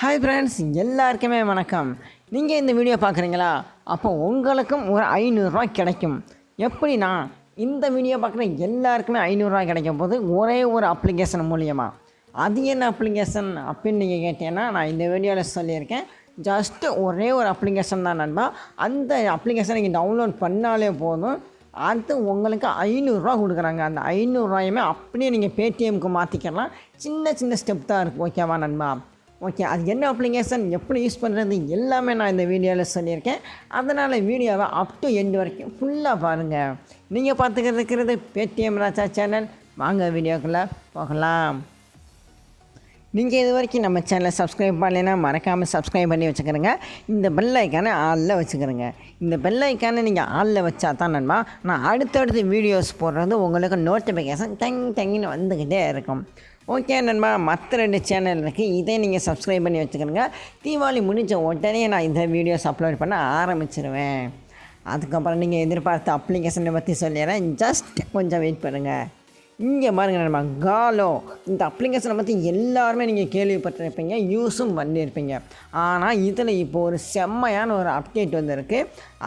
Hi friends, எல்லாருக்குமே வணக்கம். நீங்கள் இந்த வீடியோ பார்க்குறீங்களா? அப்போ உங்களுக்கும் ஒரு 500 கிடைக்கும். எப்படின்னா, இந்த வீடியோ பார்க்குற எல்லாருக்குமே 500 கிடைக்கும் போது ஒரே ஒரு அப்ளிகேஷன் மூலியமாக. அது என்ன அப்ளிகேஷன் அப்படின்னு நீங்கள் கேட்டீங்கன்னா, நான் இந்த வீடியோவில் சொல்லியிருக்கேன். ஜஸ்ட்டு ஒரே ஒரு அப்ளிகேஷன் தான் நண்பா. அந்த அப்ளிகேஷனை நீங்கள் டவுன்லோட் பண்ணாலே போதும், அது உங்களுக்கு 500 கொடுக்குறாங்க. அந்த 500 அப்படியே நீங்கள் பேடிஎம்க்கு மாற்றிக்கலாம். சின்ன சின்ன ஸ்டெப் தான் இருக்குது. ஓகேவா நண்பா? ஓகே, அது என்ன அப்ளிகேஷன், எப்படி யூஸ் பண்ணுறது எல்லாமே நான் இந்த வீடியோவில் சொல்லியிருக்கேன். அதனால் வீடியோவை அப் டு எண்ட் வரைக்கும் ஃபுல்லாக பாருங்கள். நீங்கள் பார்த்துக்கிட்டு இருக்கிறது பேடிஎம்ராஜா சேனல். வாங்க வீடியோக்குள்ளே போகலாம். நீங்கள் இது வரைக்கும் நம்ம சேனலை சப்ஸ்கிரைப் பண்ணலைன்னா மறக்காமல் சப்ஸ்கிரைப் பண்ணி வச்சுக்கிறேங்க. இந்த பெல் ஐக்கானை ஆளில் வச்சுக்கிறேங்க. இந்த பெல் ஐக்கானை நீங்கள் ஆளில் வச்சா தான் நண்பா நான் அடுத்தடுத்து வீடியோஸ் போடுறது உங்களுக்கு நோட்டிஃபிகேஷன் டங்கின்னு வந்துக்கிட்டே இருக்கும். ஓகே நண்பா, மற்ற 2 சேனல் இருக்குது, இதை நீங்கள் சப்ஸ்கிரைப் பண்ணி வச்சுக்கிறேங்க. தீபாவளி முடிஞ்ச உடனே நான் இந்த வீடியோஸ் அப்லோட் பண்ண ஆரம்பிச்சிருவேன். அதுக்கப்புறம் நீங்கள் எதிர்பார்த்த அப்ளிகேஷனை பற்றி சொல்லிடுறேன். ஜஸ்ட் கொஞ்சம் வெயிட் பண்ணுங்கள். இங்கே பாருங்கள் நண்பா, காலோ. இந்த அப்ளிகேஷனை பற்றி எல்லாருமே நீங்கள் கேள்விப்பட்டிருப்பீங்க, யூஸும் பண்ணியிருப்பீங்க. ஆனால் இதில் இப்போ ஒரு செம்மையான ஒரு அப்டேட் வந்துருக்கு.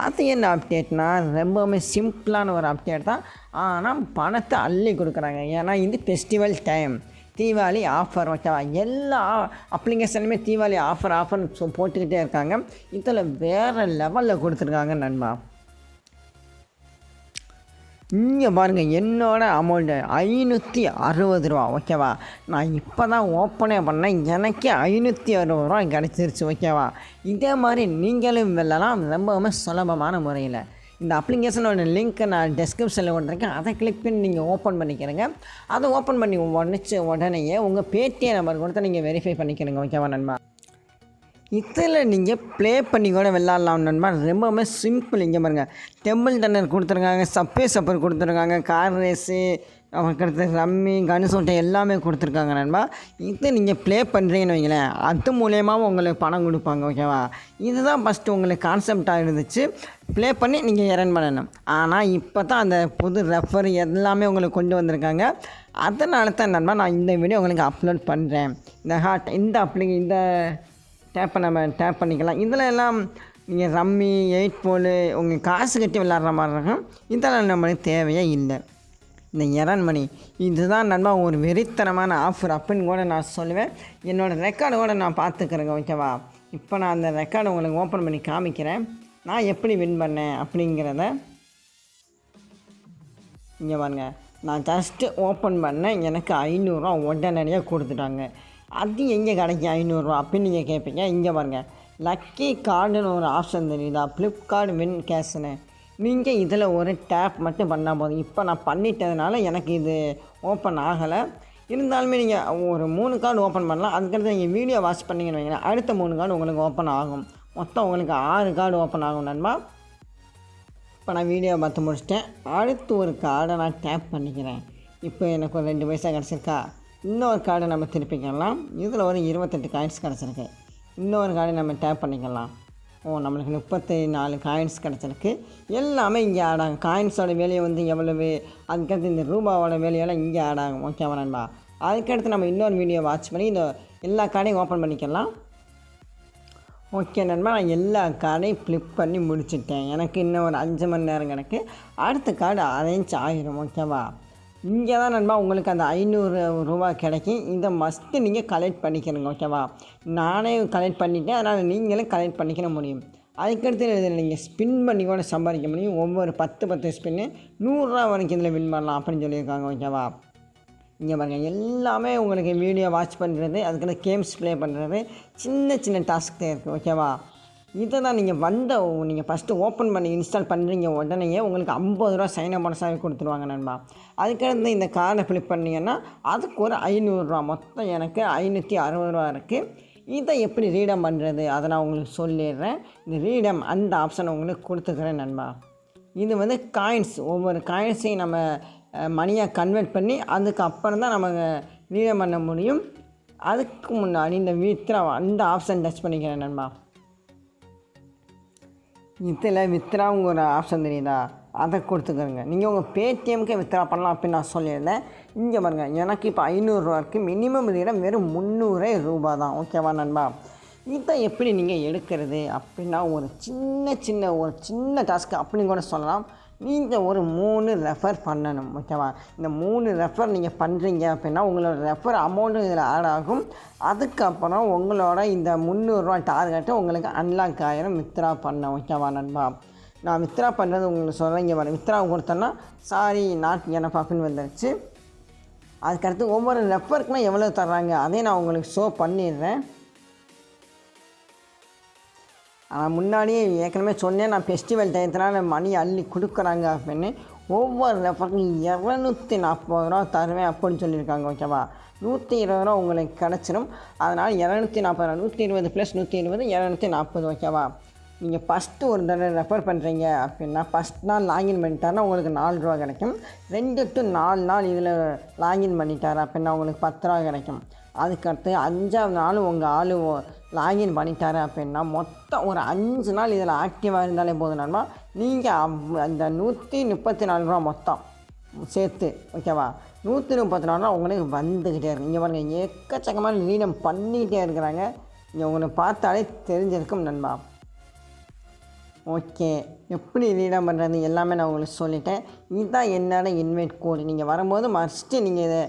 அது என்ன அப்டேட்னால், ரொம்பவுமே சிம்பிளான ஒரு அப்டேட் தான். ஆனால் பணத்தை அள்ளி கொடுக்குறாங்க. ஏன்னா இது ஃபெஸ்டிவல் டைம், தீபாவளி ஆஃபர். ஓகேவா? எல்லா அப்ளிகேஷனுமே தீபாவளி ஆஃபர்னு போட்டுக்கிட்டே இருக்காங்க. இதில் வேறு லெவலில் கொடுத்துருக்காங்க நண்பா. இங்கே பாருங்கள், என்னோடய அமௌண்ட்டு 560 ரூபா. ஓகேவா? நான் இப்போ தான் ஓப்பனே பண்ணேன், எனக்கே 560 ரூபா கிடச்சிருச்சு. ஓகேவா? இதே மாதிரி நீங்களும் வெல்லலாம் ரொம்பவுமே சுலபமான முறையில். இந்த அப்ளிகேஷனோட லிங்க்கை நான் டெஸ்கிரிப்ஷனில் கொடுத்துருக்கேன். அதை கிளிக் பண்ணி நீங்கள் ஓப்பன் பண்ணிக்கிறேங்க. அதை ஓப்பன் பண்ணி உடனேயே உங்கள் பேடிஎம் நம்பர் கொடுத்து நீங்கள் வெரிஃபை பண்ணிக்கிறீங்க. ஓகேவா நண்பா? இதில் நீங்கள் ப்ளே பண்ணி கூட விளாட்லாம் நண்பா. ரொம்பவுமே சிம்பிள். இங்கே பாருங்கள், டெம்பிள் டன்னர் கொடுத்துருக்காங்க, சப்பே சப்பர் கொடுத்துருக்காங்க, கார் ரேஸு, அதுக்கடுத்து ரம்மி, கனுசோட்டை எல்லாமே கொடுத்துருக்காங்க நண்பா. இது நீங்கள் ப்ளே பண்ணுறீங்கன்னு வைங்களேன், அது மூலியமாகவும் உங்களுக்கு பணம் கொடுப்பாங்க. ஓகேவா? இதுதான் ஃபஸ்ட்டு உங்களுக்கு கான்செப்டாக இருந்துச்சு, ப்ளே பண்ணி நீங்கள் எர்ன் பண்ணணும். ஆனால் இப்போ தான் அந்த புது ரெஃபர் எல்லாமே உங்களுக்கு கொண்டு வந்திருக்காங்க. அதனால தான் நண்பா நான் இந்த வீடியோ உங்களுக்கு அப்லோட் பண்ணுறேன். இந்த டேப்பை நம்ம டேப் பண்ணிக்கலாம். இதில் எல்லாம் நீங்கள் ரம்மி, 8 போல் உங்கள் காசு கட்டி விளாட்ற மாதிரி இருக்கும். இதெல்லாம் நம்மளுக்கு தேவையே இல்லை. இந்த எர்ன் மணி இதுதான் நண்பா ஒரு வெறித்தனமான ஆஃபர் அப்படின்னு கூட நான் சொல்லுவேன். என்னோடய ரெக்கார்டு கூட நான் பார்த்துக்கிறேங்க. ஓகேவா? இப்போ நான் அந்த ரெக்கார்டை உங்களுக்கு ஓப்பன் பண்ணி காமிக்கிறேன், நான் எப்படி வின் பண்ணேன் அப்படிங்கிறத. இங்கே பாருங்க, நான் ஜஸ்ட்டு ஓப்பன் பண்ணேன், எனக்கு 500 ரூபா உடனடியாக கொடுத்துட்டாங்க. அது எங்கே கிடைக்கும் 500 ரூபா அப்படின்னு நீங்கள் கேட்பீங்க. இங்கே பாருங்கள், லக்கி கார்டுன்னு ஒரு ஆப்ஷன் தெரியுதா, ஃப்ளிப்கார்ட் வின் கேஷ்னு. நீங்கள் இதில் ஒரு டேப் மட்டும் பண்ணால் போதும். இப்போ நான் பண்ணிட்டதுனால எனக்கு இது ஓப்பன் ஆகலை. இருந்தாலுமே நீங்கள் ஒரு 3 கார்டு ஓப்பன் பண்ணலாம். அதுக்கடுத்து நீங்கள் வீடியோ வாட்ச் பண்ணிங்கன்னு வைங்களேன், அடுத்த 3 கார்டு உங்களுக்கு ஓப்பன் ஆகும். மொத்தம் உங்களுக்கு 6 கார்டு ஓப்பன் ஆகும் நண்பா. இப்போ நான் வீடியோ பார்த்து முடிச்சிட்டேன். அடுத்து ஒரு கார்டை நான் டேப் பண்ணிக்கிறேன். இப்போ எனக்கு ஒரு 2 பைசா கிடச்சிருக்கா. இன்னொரு கார்டை நம்ம திருப்பிக்கலாம். இதில் ஒரு 28 காயின்ஸ் கிடச்சிருக்கு. இன்னொரு கார்டை நம்ம டேப் பண்ணிக்கலாம். நம்மளுக்கு 34 காயின்ஸ் கிடச்சிருக்கு. எல்லாமே இங்கே ஆட் ஆகும். காயின்ஸோட வேலையை வந்து எவ்வளவு, அதுக்கடுத்து இந்த ரூபாவோட வேலையெல்லாம் இங்கே ஆட் ஆகும். ஓகேவா நண்பா? அதுக்கடுத்து நம்ம இன்னொரு வீடியோ வாட்ச் பண்ணி இந்த எல்லா கார்டையும் ஓப்பன் பண்ணிக்கலாம். ஓகே நண்பா, நான் எல்லா கார்டையும் ஃப்ளிப் பண்ணி முடிச்சுட்டேன். எனக்கு இன்னும் ஒரு 5 மணி நேரம் கணக்கு அடுத்த கார்டு அரேஞ்ச் ஆகிரும். ஓகேவா? இங்கே தான் நண்பா உங்களுக்கு அந்த 500 ரூபா கிடைக்கும். இதை மஸ்ட்டு நீங்கள் கலெக்ட் பண்ணிக்கணுங்க. ஓகேவா? நானே கலெக்ட் பண்ணிவிட்டேன், அதனால் நீங்களும் கலெக்ட் பண்ணிக்கிற முடியும். அதுக்கடுத்து இதில் நீங்கள் ஸ்பின் பண்ணி கூட சம்பாதிக்க முடியும். ஒவ்வொரு 10 ஸ்பின்னு 100 ரூபா வரைக்கும் இதில் வின் பண்ணலாம் அப்படின்னு சொல்லியிருக்காங்க. ஓகேவா? இங்கே பாருங்கள், எல்லாமே உங்களுக்கு வீடியோ வாட்ச் பண்ணுறது, அதுக்கடுத்து கேம்ஸ் ப்ளே பண்ணுறது, சின்ன டாஸ்க் தான் இருக்குது. ஓகேவா? இதை தான் நீங்கள் ஃபஸ்ட்டு ஓப்பன் பண்ணி இன்ஸ்டால் பண்ணுறீங்க உடனேயே உங்களுக்கு 50 ரூபா சைன் போனஸாகவே கொடுத்துருவாங்க நண்பா. அதுக்கடுத்து இந்த கார்டை ஃப்ளிப் பண்ணிங்கன்னா அதுக்கு ஒரு 500 ரூபா, மொத்தம் எனக்கு 560 ரூபா இருக்குது. இதை எப்படி ரீடம் பண்ணுறது அதை நான் உங்களுக்கு சொல்லிடுறேன். இந்த ரீடம் அந்த ஆப்ஷனை உங்களுக்கு கொடுத்துக்கிறேன் நண்பா. இது வந்து காயின்ஸ், ஒவ்வொரு காயின்ஸையும் நம்ம மணியாக கன்வெர்ட் பண்ணி அதுக்கப்புறம் தான் நம்ம ரீடம் பண்ண முடியும். அதுக்கு முன்னாடி இந்த அந்த ஆப்ஷன் டச் பண்ணிக்கிறேன் நண்பா. இதில் வித்ராவுங்க ஒரு ஆப்ஷன் தெரியுதா, அதை கொடுத்துக்கோங்க. நீங்கள் உங்கள் பேடிஎம்க்கே வித்ரா பண்ணலாம் அப்படின்னு நான் சொல்லியிருந்தேன். இங்கே பாருங்கள், எனக்கு இப்போ 500 ரூபா இருக்குது. மினிமம் ரீடம் வெறும் 300 ரூபா தான். ஓகேவா நண்பா? இதை எப்படி நீங்கள் எடுக்கிறது அப்படின்னா ஒரு சின்ன டாஸ்க்கு அப்படின்னு கூட சொல்லலாம். நீங்கள் ஒரு 3 ரெஃபர் பண்ணணும். ஓகேவா? இந்த 3 ரெஃபர் நீங்கள் பண்ணுறீங்க அப்படின்னா உங்களோட ரெஃபர் அமௌண்ட்டும் இதில் ஆட் ஆகும். அதுக்கப்புறம் உங்களோட இந்த 300 டார்கெட்டை உங்களுக்கு அன்லாக் ஆயிரும் வித்ரா பண்ண. ஓகேவா நண்பா? நான் வித்ரா பண்ணுறது உங்களுக்கு சொல்கிறேன். இங்கே வர வித்ரா கொடுத்தேன்னா சாரி நாட் எனஃப் அப்படின்னு வந்துருச்சு. அதுக்கடுத்து ஒவ்வொரு ரெஃபருக்குமே எவ்வளோ தர்றாங்க அதையும் நான் உங்களுக்கு ஷோ பண்ணிடுறேன். ஆனால் முன்னாடியே ஏற்கனவே சொன்னேன், நான் ஃபெஸ்டிவல் டயத்தினால மணி அள்ளி கொடுக்குறாங்க அப்படின்னு. ஒவ்வொரு ரெஃபருக்கும் 240 தருவேன் அப்படின்னு சொல்லியிருக்காங்க. ஓகேவா? 120 உங்களுக்கு கிடச்சிடும். அதனால் 240 120 + 120 240. ஓகேவா? நீங்கள் ஃபஸ்ட்டு ஒரு தடவை ரெஃபர் பண்ணுறீங்க அப்படின்னா ஃபஸ்ட் நாள் லாகின் பண்ணிட்டாருன்னா உங்களுக்கு 4 ரூபா கிடைக்கும். 2 to 4 நாள் இதில் லாகின் பண்ணிட்டார் அப்படின்னா உங்களுக்கு 10 ரூபா கிடைக்கும். அதுக்கடுத்து 5ஆவது நாள் உங்கள் ஆள் லாகின் பண்ணிட்டார் அப்படின்னா மொத்தம் ஒரு 5 நாள் இதில் ஆக்டிவாக இருந்தாலே போதும் நண்பா. நீங்கள் அந்த 134 ரூபா மொத்தம் சேர்த்து. ஓகேவா? 134 ரூபா உங்களுக்கு வந்துக்கிட்டே இருக்கு. இங்கே பாருங்கள் எக்கச்சக்கமான ரீடம் பண்ணிக்கிட்டே இருக்கிறாங்க. இங்கே உங்களுக்கு பார்த்தாலே தெரிஞ்சிருக்கும் நண்பா. ஓகே, எப்படி ரீடம் பண்ணுறது எல்லாமே நான் உங்களுக்கு சொல்லிட்டேன். இதுதான் என்னோட இன்வைட் கோடு. நீங்கள் வரும்போது மஸ்ட்டு நீங்கள் இதை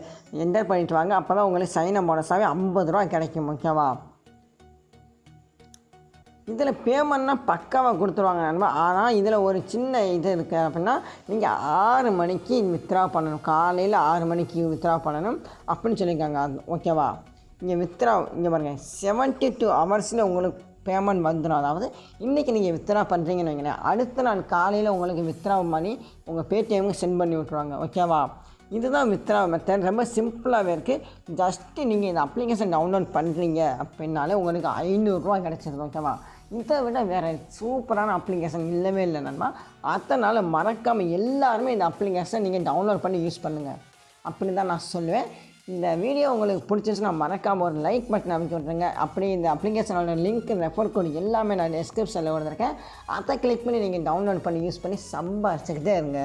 என்டர் பண்ணிவிட்டு வாங்க. அப்போ தான் உங்களுக்கு சைன் அப் போனஸாகவே 50 ரூபா கிடைக்கும். ஓகேவா? இதில் பேமெண்ட்னா பக்காவாக கொடுத்துருவாங்க நண்பா. ஆனால் இதில் ஒரு சின்ன இது இருக்குது அப்படின்னா நீங்கள் 6 மணிக்கு வித்ரா பண்ணணும். காலையில் 6 மணிக்கு வித்ரா பண்ணணும் அப்படின்னு சொல்லியிருக்காங்க. ஓகேவா? இங்கே வித்ரா இங்கே பாருங்கள் 72 ஹவர்ஸில் உங்களுக்கு பேமெண்ட் வந்துடும். அதாவது இன்றைக்கி நீங்கள் வித்ரா பண்ணுறீங்கன்னு வைங்களேன், அடுத்த நாள் காலையில் உங்களுக்கு வித்ரா பண்ணி உங்கள் பேடிஎம்க்கு சென்ட் பண்ணி விட்ருவாங்க. ஓகேவா? இதுதான் வித்ரா மெத்தட். ரொம்ப சிம்பிளாகவே இருக்குது. ஜஸ்ட்டு நீங்கள் இந்த அப்ளிகேஷன் டவுன்லோட் பண்ணுறீங்க அப்படின்னாலே உங்களுக்கு 500 ரூபா கிடச்சிருது. ஓகேவா? இதை விட வேறு சூப்பரான அப்ளிகேஷன் இல்லவே இல்லை நண்பா. அதனால் மறக்காமல் எல்லாருமே இந்த அப்ளிகேஷன் நீங்கள் டவுன்லோட் பண்ணி யூஸ் பண்ணுங்கள் அப்படின்னு தான் நான் சொல்லுவேன். இந்த வீடியோ உங்களுக்கு பிடிச்சிருச்சுன்னா மறக்காமல் ஒரு லைக் பட்டன் அமைக்க விட்ருங்க. அப்படி இந்த அப்ளிகேஷனோட லிங்க் ரெஃபர் கோடு எல்லாமே நான் டிஸ்கிரிப்ஷனில் கொடுத்துருக்கேன். அதை கிளிக் பண்ணி நீங்கள் டவுன்லோட் பண்ணி யூஸ் பண்ணி சம்பாரிச்சுக்கிட்டே இருங்க.